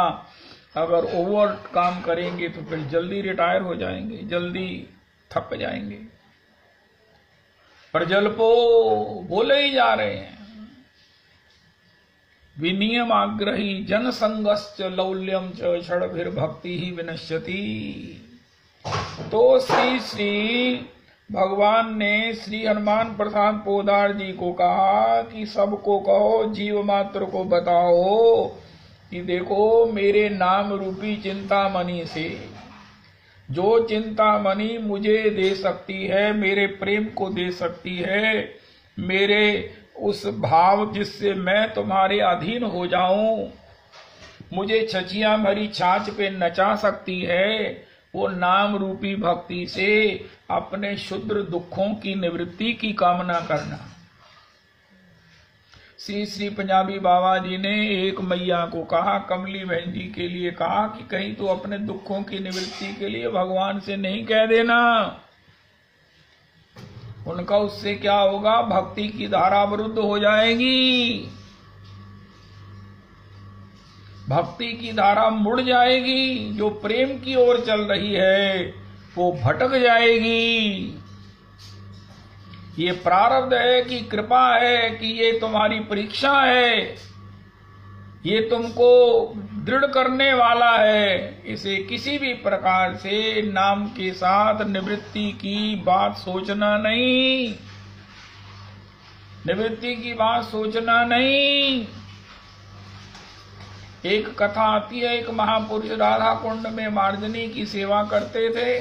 अगर ओवर काम करेंगे तो फिर जल्दी रिटायर हो जाएंगे, जल्दी थक जाएंगे। प्रजल्पो बोले ही जा रहे हैं। विनियम आग्रही जनसंगश्च लौल्यम च षड्भिर्भक्ति ही विनश्यति। तो श्री भगवान ने श्री हनुमान प्रसाद पोदार जी को कहा कि सबको कहो, जीव मात्र को बताओ कि देखो मेरे नाम रूपी चिंतामणि से, जो चिंतामणि मुझे दे सकती है, मेरे प्रेम को दे सकती है, मेरे उस भाव जिससे मैं तुम्हारे अधीन हो जाऊं, मुझे छचियां भरी छाछ पे नचा सकती है, वो नाम रूपी भक्ति से अपने क्षुद्र दुखों की निवृत्ति की कामना करना। श्री पंजाबी बाबा जी ने एक मैया को कहा, कमली बहन जी के लिए कहा कि कहीं तो अपने दुखों की निवृत्ति के लिए भगवान से नहीं कह देना। उनका उससे क्या होगा, भक्ति की धारा अवरुद्ध हो जाएगी, भक्ति की धारा मुड़ जाएगी, जो प्रेम की ओर चल रही है वो भटक जाएगी। ये प्रारब्ध है कि कृपा है कि ये तुम्हारी परीक्षा है, ये तुमको दृढ़ करने वाला है। इसे किसी भी प्रकार से नाम के साथ निवृत्ति की बात सोचना नहीं, निवृत्ति की बात सोचना नहीं। एक कथा आती है, एक महापुरुष राधा कुंड में मार्जनी की सेवा करते थे।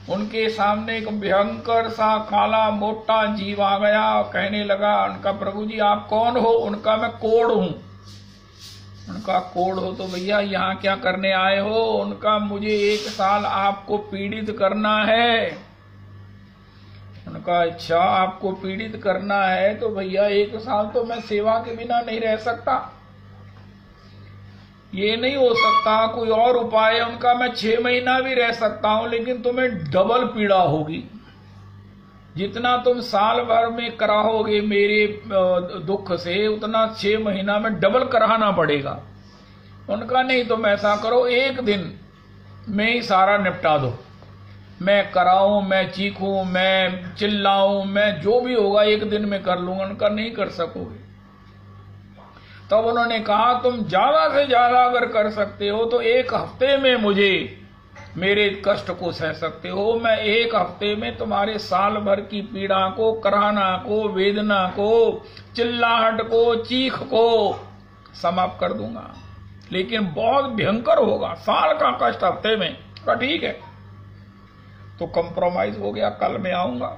उनके सामने एक भयंकर सा काला मोटा जीव आ गया, कहने लगा, उनका प्रभु जी आप कौन हो? उनका मैं कोढ़ हूं। उनका कोढ़ हो तो भैया यहाँ क्या करने आए हो? उनका मुझे 1 साल आपको पीड़ित करना है। उनका अच्छा आपको पीड़ित करना है तो भैया 1 साल तो मैं सेवा के बिना नहीं रह सकता, ये नहीं हो सकता, कोई और उपाय है। उनका मैं 6 महीना भी रह सकता हूं, लेकिन तुम्हें डबल पीड़ा होगी। जितना तुम साल भर में कराओगे मेरे दुख से, उतना 6 महीना में डबल कराना पड़ेगा। उनका नहीं, तुम ऐसा करो 1 दिन में ही सारा निपटा दो, मैं कराऊं, मैं चीखूं, मैं चिल्लाऊं, मैं जो भी होगा 1 दिन में कर लूंगा। उनका नहीं कर सकोगे। तब उन्होंने कहा तुम ज्यादा से ज्यादा अगर कर सकते हो तो 1 हफ्ते में मुझे मेरे कष्ट को सह सकते हो। मैं 1 हफ्ते में तुम्हारे साल भर की पीड़ा को, कराहना को, वेदना को, चिल्लाहट को, चीख को समाप्त कर दूंगा, लेकिन बहुत भयंकर होगा। साल का कष्ट हफ्ते में। कहा ठीक है। तो कंप्रोमाइज हो गया, कल मैं आऊंगा।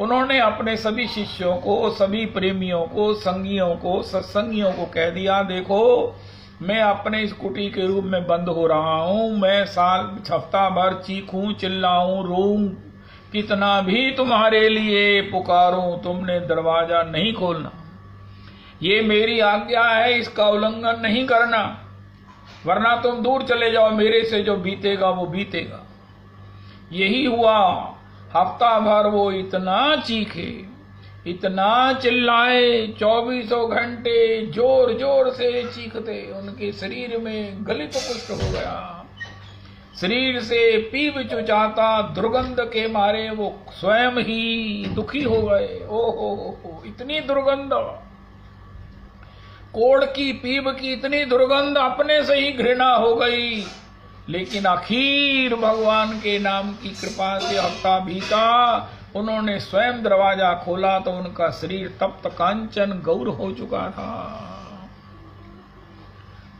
उन्होंने अपने सभी शिष्यों को, सभी प्रेमियों को, संगियों को, सत्संगियों को कह दिया, देखो मैं अपने इस कुटी के रूप में बंद हो रहा हूं। मैं हफ्ता भर चीखूं, चिल्लाऊं, रोऊं, कितना भी तुम्हारे लिए पुकारूं, तुमने दरवाजा नहीं खोलना। ये मेरी आज्ञा है, इसका उल्लंघन नहीं करना, वरना तुम दूर चले जाओ, मेरे से जो बीतेगा वो बीतेगा। यही हुआ। हफ्ता भर वो इतना चीखे, इतना चिल्लाए, 24 घंटे जोर जोर से चीखते, उनके शरीर में गलित पुष्ट हो गया। शरीर से पीप चुचाता दुर्गंध के मारे वो स्वयं ही दुखी हो गए। ओ इतनी दुर्गंध, कोड़ की पीप की इतनी दुर्गंध, अपने से ही घृणा हो गई। लेकिन आखिर भगवान के नाम की कृपा से हफ्ता बीता, उन्होंने स्वयं दरवाजा खोला तो उनका शरीर तप्त कांचन गौर हो चुका था।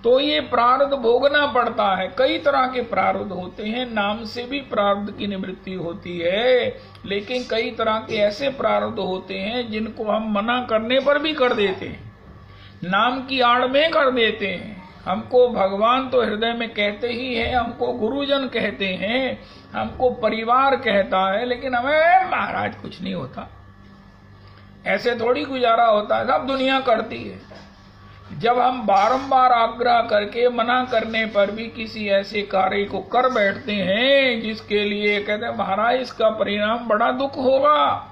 तो ये प्रारब्ध भोगना पड़ता है। कई तरह के प्रारब्ध होते हैं, नाम से भी प्रारब्ध की निवृत्ति होती है, लेकिन कई तरह के ऐसे प्रारब्ध होते हैं जिनको हम मना करने पर भी कर देते हैं, नाम की आड़ में कर देते हैं। हमको भगवान तो हृदय में कहते ही हैं, हमको गुरुजन कहते हैं, हमको परिवार कहता है, लेकिन हमें महाराज कुछ नहीं होता। ऐसे थोड़ी गुजारा होता है, सब दुनिया करती है। जब हम बारंबार आग्रह करके मना करने पर भी किसी ऐसे कार्य को कर बैठते हैं जिसके लिए कहते हैं महाराज इसका परिणाम बड़ा दुख होगा।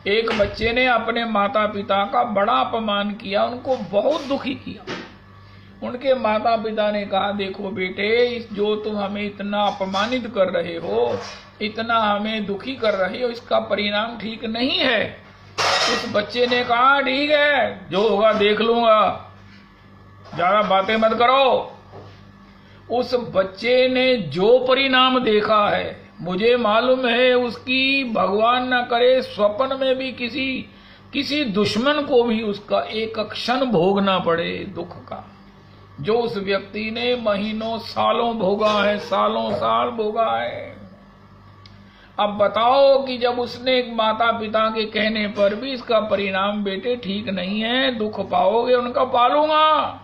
एक बच्चे ने अपने माता पिता का बड़ा अपमान किया, उनको बहुत दुखी किया। उनके माता पिता ने कहा देखो बेटे, जो तुम हमें इतना अपमानित कर रहे हो, इतना हमें दुखी कर रहे हो, इसका परिणाम ठीक नहीं है। उस बच्चे ने कहा ठीक है, जो होगा देख लूंगा, ज्यादा बातें मत करो। उस बच्चे ने जो परिणाम देखा है, मुझे मालूम है उसकी भगवान न करे स्वप्न में भी किसी दुश्मन को भी उसका एक क्षण भोगना पड़े दुख का, जो उस व्यक्ति ने महीनों सालों भोगा है, सालों साल भोगा है। अब बताओ कि जब उसने एक माता पिता के कहने पर भी इसका परिणाम बेटे ठीक नहीं है, दुख पाओगे, उनका पालूंगा।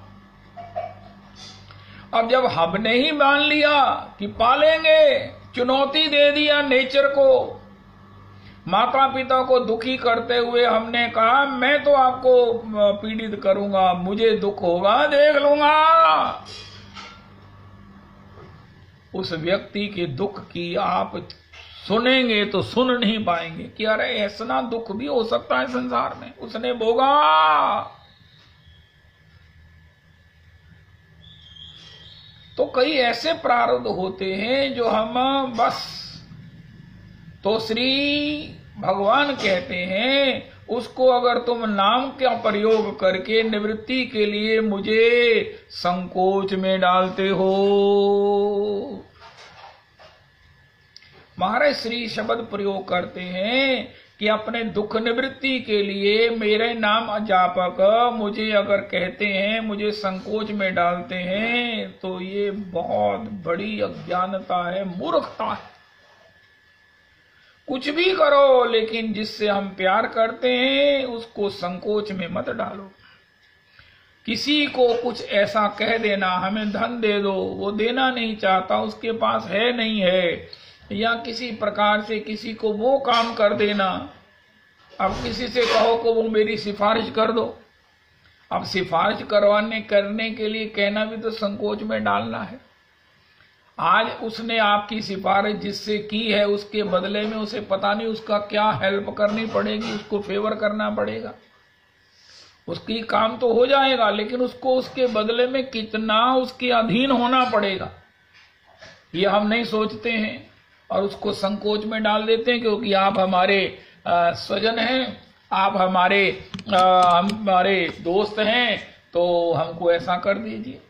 अब जब हमने ही मान लिया कि पालेंगे, चुनौती दे दिया नेचर को, माता पिता को दुखी करते हुए हमने कहा मैं तो आपको पीड़ित करूंगा, मुझे दुख होगा, देख लूंगा। उस व्यक्ति के दुख की आप सुनेंगे तो सुन नहीं पाएंगे कि अरे ऐसा दुख भी हो सकता है संसार में, उसने भोगा। तो कई ऐसे प्रारब्ध होते हैं जो हम बस, तो श्री भगवान कहते हैं उसको अगर तुम नाम का प्रयोग करके निवृत्ति के लिए मुझे संकोच में डालते हो। महाराज श्री शब्द प्रयोग करते हैं कि अपने दुख निवृत्ति के लिए मेरे नाम अध्यापक मुझे अगर कहते हैं, मुझे संकोच में डालते हैं, तो ये बहुत बड़ी अज्ञानता है, मूर्खता है। कुछ भी करो, लेकिन जिससे हम प्यार करते हैं उसको संकोच में मत डालो। किसी को कुछ ऐसा कह देना, हमें धन दे दो, वो देना नहीं चाहता, उसके पास है नहीं है, या किसी प्रकार से किसी को वो काम कर देना। अब किसी से कहो कि वो मेरी सिफारिश कर दो, अब सिफारिश करने के लिए कहना भी तो संकोच में डालना है। आज उसने आपकी सिफारिश जिससे की है, उसके बदले में उसे पता नहीं उसका क्या हेल्प करनी पड़ेगी, उसको फेवर करना पड़ेगा, उसकी काम तो हो जाएगा, लेकिन उसको उसके बदले में कितना उसके अधीन होना पड़ेगा, ये हम नहीं सोचते हैं और उसको संकोच में डाल देते हैं। क्योंकि आप हमारे स्वजन हैं, आप हमारे दोस्त हैं, तो हमको ऐसा कर दीजिए।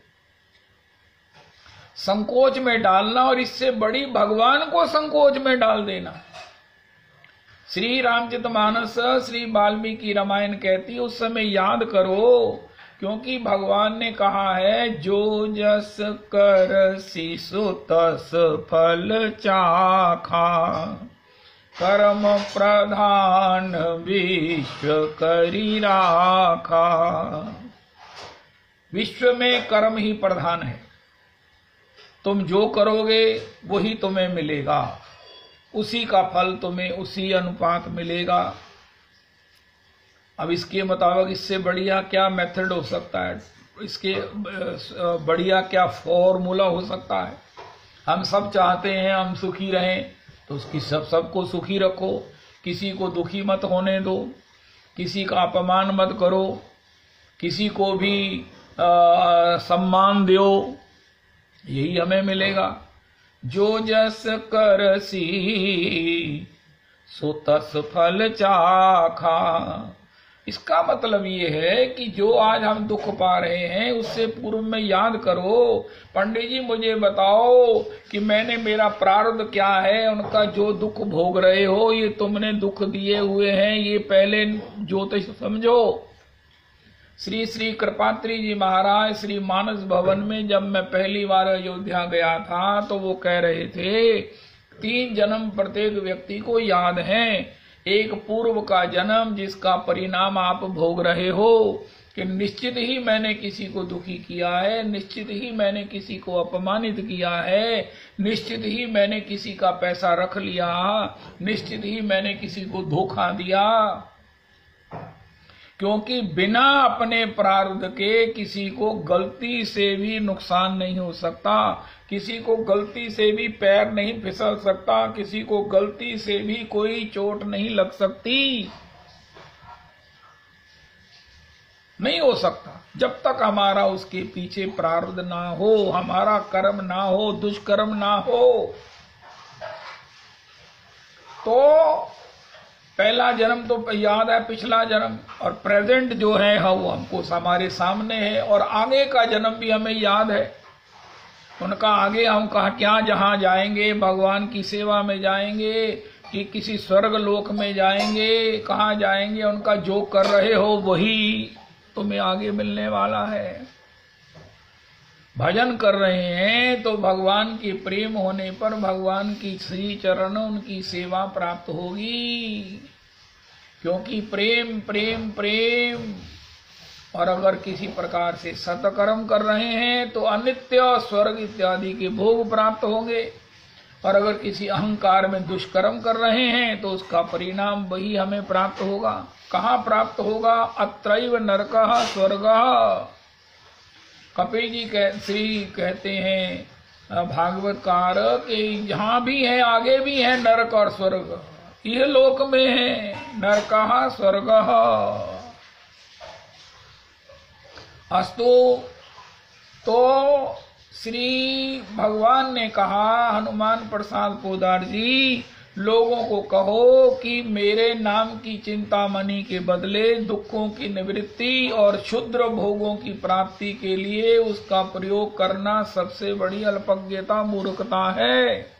संकोच में डालना, और इससे बड़ी भगवान को संकोच में डाल देना। श्री रामचरितमानस, श्री वाल्मीकि रामायण कहती, उस समय याद करो, क्योंकि भगवान ने कहा है जो जस कर सिसु तस फल चाखा, कर्म प्रधान विश्व करी राखा। विश्व में कर्म ही प्रधान है, तुम जो करोगे वही तुम्हें मिलेगा, उसी का फल तुम्हें उसी अनुपात मिलेगा। अब इसके मुताबिक इससे बढ़िया क्या मेथड हो सकता है, इसके बढ़िया क्या फॉर्मूला हो सकता है। हम सब चाहते हैं हम सुखी रहें, तो उसकी सबको सुखी रखो, किसी को दुखी मत होने दो, किसी का अपमान मत करो, किसी को भी सम्मान दो, यही हमें मिलेगा। जो जस करसी सो तस फल चाखा। इसका मतलब ये है कि जो आज हम दुख पा रहे हैं उससे पूर्व में याद करो, पंडित जी मुझे बताओ कि मैंने मेरा प्रारब्ध क्या है, उनका जो दुख भोग रहे हो ये तुमने दुख दिए हुए हैं, ये पहले ज्योतिष समझो। श्री श्री कृपात्री जी महाराज श्री मानस भवन में जब मैं पहली बार अयोध्या गया था तो वो कह रहे थे 3 जन्म प्रत्येक व्यक्ति को याद हैं। एक पूर्व का जन्म जिसका परिणाम आप भोग रहे हो कि निश्चित ही मैंने किसी को दुखी किया है, निश्चित ही मैंने किसी को अपमानित किया है, निश्चित ही मैंने किसी का पैसा रख लिया, निश्चित ही मैंने किसी को धोखा दिया। क्योंकि बिना अपने प्रारब्ध के किसी को गलती से भी नुकसान नहीं हो सकता, किसी को गलती से भी पैर नहीं फिसल सकता, किसी को गलती से भी कोई चोट नहीं लग सकती, नहीं हो सकता जब तक हमारा उसके पीछे प्रारब्ध ना हो, हमारा कर्म ना हो, दुष्कर्म ना हो। तो पहला जन्म तो याद है, पिछला जन्म और प्रेजेंट जो है वो हमको हमारे सामने है, और आगे का जन्म भी हमें याद है। उनका आगे हम कहा क्या जहां जाएंगे, भगवान की सेवा में जाएंगे कि किसी स्वर्ग लोक में जाएंगे, कहाँ जाएंगे, उनका जो कर रहे हो वही तुम्हें आगे मिलने वाला है। भजन कर रहे हैं तो भगवान के प्रेम होने पर भगवान की श्री चरण उनकी सेवा प्राप्त होगी, क्योंकि प्रेम प्रेम प्रेम। और अगर किसी प्रकार से सत्कर्म कर रहे हैं तो अनित्य स्वर्ग इत्यादि के भोग प्राप्त होंगे, और अगर किसी अहंकार में दुष्कर्म कर रहे हैं तो उसका परिणाम वही हमें प्राप्त होगा। कहाँ प्राप्त होगा? अत्रैव नरकः स्वर्गः। कपिल जी श्री कहते हैं भागवतकार कि यहाँ भी है, आगे भी है नरक और स्वर्ग, यह लोक में है नरकः स्वर्गः। अस्तु, तो श्री भगवान ने कहा, हनुमान प्रसाद पोदार जी लोगों को कहो कि मेरे नाम की चिंतामणि के बदले दुखों की निवृत्ति और क्षुद्र भोगों की प्राप्ति के लिए उसका प्रयोग करना सबसे बड़ी अल्पज्ञता मूर्खता है।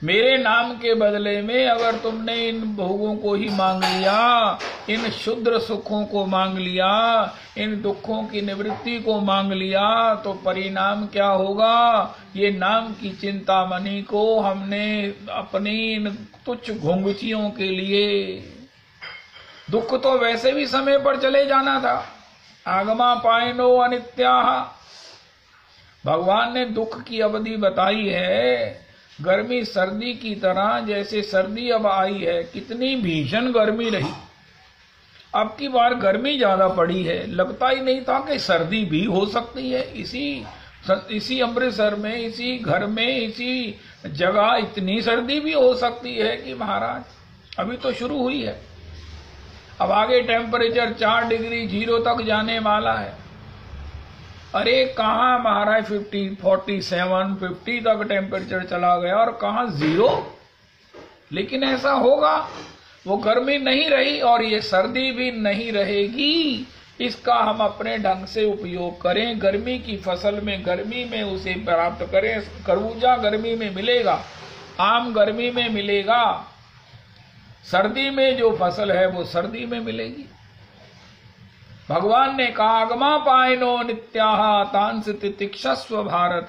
मेरे नाम के बदले में अगर तुमने इन भोगों को ही मांग लिया, इन क्षुद्र सुखों को मांग लिया, इन दुखों की निवृत्ति को मांग लिया, तो परिणाम क्या होगा? ये नाम की चिंतामणि को हमने अपनी इन तुच्छ घुंघचियों के लिए, दुख तो वैसे भी समय पर चले जाना था। आगमा पायनो अनित्याः, भगवान ने दुख की अवधि बताई है गर्मी सर्दी की तरह। जैसे सर्दी अब आई है, कितनी भीषण गर्मी रही, अब की बार गर्मी ज्यादा पड़ी है, लगता ही नहीं था कि सर्दी भी हो सकती है। इसी अमृतसर में, इसी घर में, इसी जगह इतनी सर्दी भी हो सकती है कि महाराज अभी तो शुरू हुई है, अब आगे टेम्परेचर 4 डिग्री 0 तक जाने वाला है। अरे कहाँ महाराज 50, 47, 50 तक टेम्परेचर चला गया, और कहाँ 0। लेकिन ऐसा होगा, वो गर्मी नहीं रही और ये सर्दी भी नहीं रहेगी। इसका हम अपने ढंग से उपयोग करें। गर्मी की फसल में गर्मी में उसे प्राप्त करें। खरबूजा गर्मी में मिलेगा, आम गर्मी में मिलेगा, सर्दी में जो फसल है वो सर्दी में मिलेगी। भगवान ने कहा आगमा पायनो नित्याः तांस तितिक्षस्व भारत।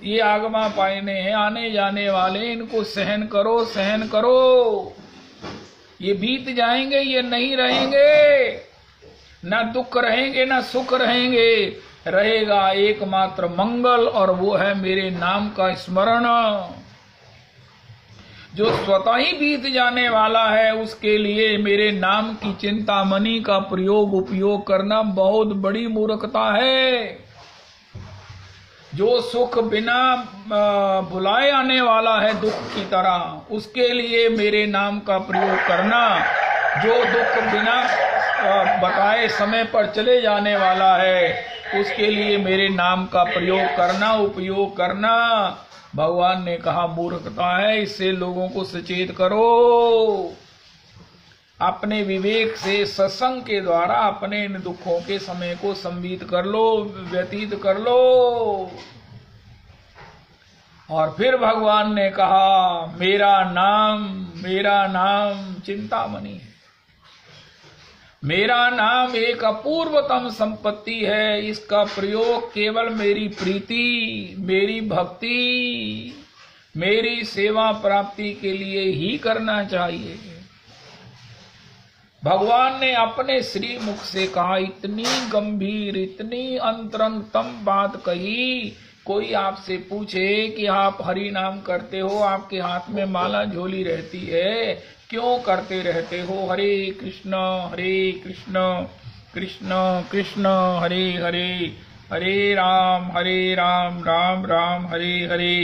ये आगमा पायने हैं, आने जाने वाले, इनको सहन करो, सहन करो। ये बीत जाएंगे, ये नहीं रहेंगे, न दुख रहेंगे न सुख रहेंगे, रहेगा एकमात्र मंगल, और वो है मेरे नाम का स्मरण। जो स्वतः ही बीत जाने वाला है उसके लिए मेरे नाम की चिंतामणि का उपयोग करना बहुत बड़ी मूर्खता है। जो सुख बिना बुलाए आने वाला है दुख की तरह, उसके लिए मेरे नाम का प्रयोग करना। जो दुख बिना बताए समय पर चले जाने वाला है उसके लिए मेरे नाम का प्रयोग करना, उपयोग करना। भगवान ने कहा मूर्खता है, इससे लोगों को सचेत करो। अपने विवेक से सत्संग के द्वारा अपने इन दुखों के समय को संबित कर लो, व्यतीत कर लो। और फिर भगवान ने कहा मेरा नाम चिंतामणि है। मेरा नाम एक अपूर्वतम संपत्ति है। इसका प्रयोग केवल मेरी प्रीति, मेरी भक्ति, मेरी सेवा प्राप्ति के लिए ही करना चाहिए। भगवान ने अपने श्री मुख से कहा, इतनी गंभीर, इतनी अंतरंगतम बात कही। कोई आपसे पूछे कि आप हरि नाम करते हो, आपके हाथ में माला झोली रहती है, क्यों करते रहते हो? हरे कृष्ण कृष्ण कृष्ण हरे हरे, हरे राम राम राम हरे हरे,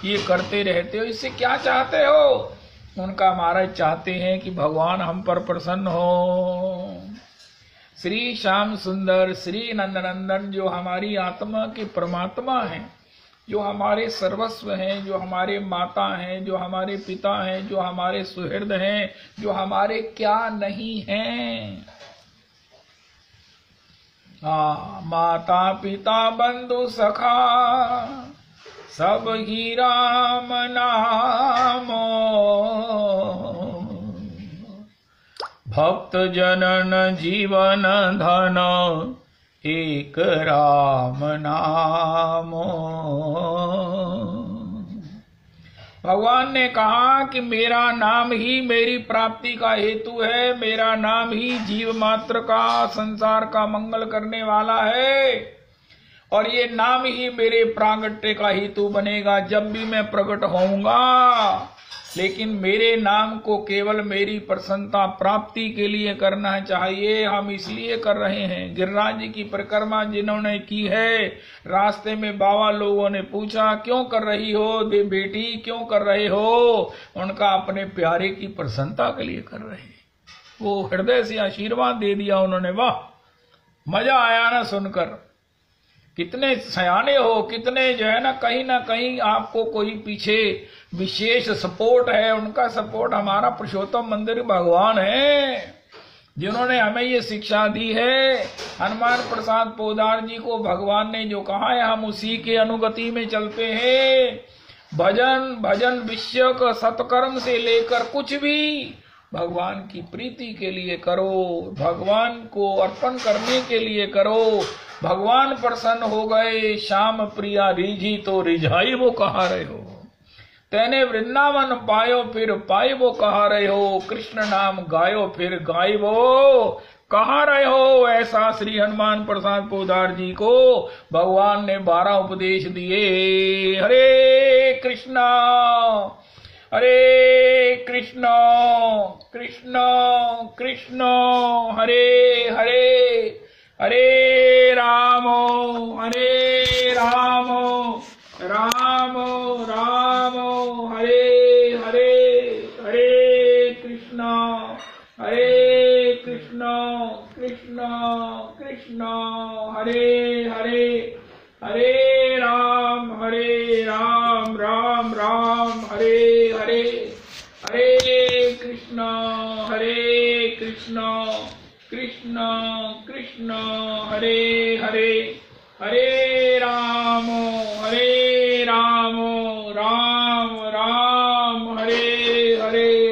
ये करते रहते हो, इससे क्या चाहते हो? उनका महाराज चाहते हैं कि भगवान हम पर प्रसन्न हो। श्री श्याम सुंदर, श्री नंदनंदन जो हमारी आत्मा के परमात्मा हैं, जो हमारे सर्वस्व हैं, जो हमारे माता हैं, जो हमारे पिता हैं, जो हमारे सुहृद हैं, जो हमारे क्या नहीं हैं। माता पिता बंधु सखा सब ही राम नामो, भक्त जनन जीवन धन एक राम नामो। भगवान ने कहा कि मेरा नाम ही मेरी प्राप्ति का हेतु है, मेरा नाम ही जीव मात्र का, संसार का मंगल करने वाला है, और ये नाम ही मेरे प्रागट्य का हेतु बनेगा जब भी मैं प्रकट होऊंगा। लेकिन मेरे नाम को केवल मेरी प्रसन्नता प्राप्ति के लिए करना चाहिए। हम इसलिए कर रहे हैं। गिरिराज जी की परिक्रमा जिन्होंने की है, रास्ते में बाबा लोगों ने पूछा क्यों कर रही हो बेटी, क्यों कर रहे हो? उनका अपने प्यारे की प्रसन्नता के लिए कर रहे हैं। वो हृदय से आशीर्वाद दे दिया उन्होंने। वाह, मजा आया ना सुनकर। कितने सयाने हो, कितने जो है ना कहीं आपको कोई पीछे विशेष सपोर्ट है। उनका सपोर्ट हमारा पुरुषोत्तम मंदिर भगवान है, जिन्होंने हमें ये शिक्षा दी है। हनुमान प्रसाद पोदार जी को भगवान ने जो कहा है, हम उसी के अनुगति में चलते हैं। भजन विषयक सत्कर्म से लेकर कुछ भी भगवान की प्रीति के लिए करो, भगवान को अर्पण करने के लिए करो। भगवान प्रसन्न हो गए, श्याम प्रिया रीझी तो रिझाई वो कहा रहे हो। तेने वृंदावन पायो फिर पाई वो कहा रहे हो। कृष्ण नाम गायो फिर गाय वो कहा रहे हो। ऐसा श्री हनुमान प्रसाद पोदार जी को भगवान ने 12 उपदेश दिए। हरे कृष्णा कृष्ण कृष्ण हरे हरे, हरे राम राम राम हरे हरे, हरे कृष्ण कृष्ण कृष्ण हरे हरे, हरे राम राम राम हरे हरे, हरे कृष्ण कृष्ण कृष्ण हरे हरे, हरे राम राम राम हरे हरे,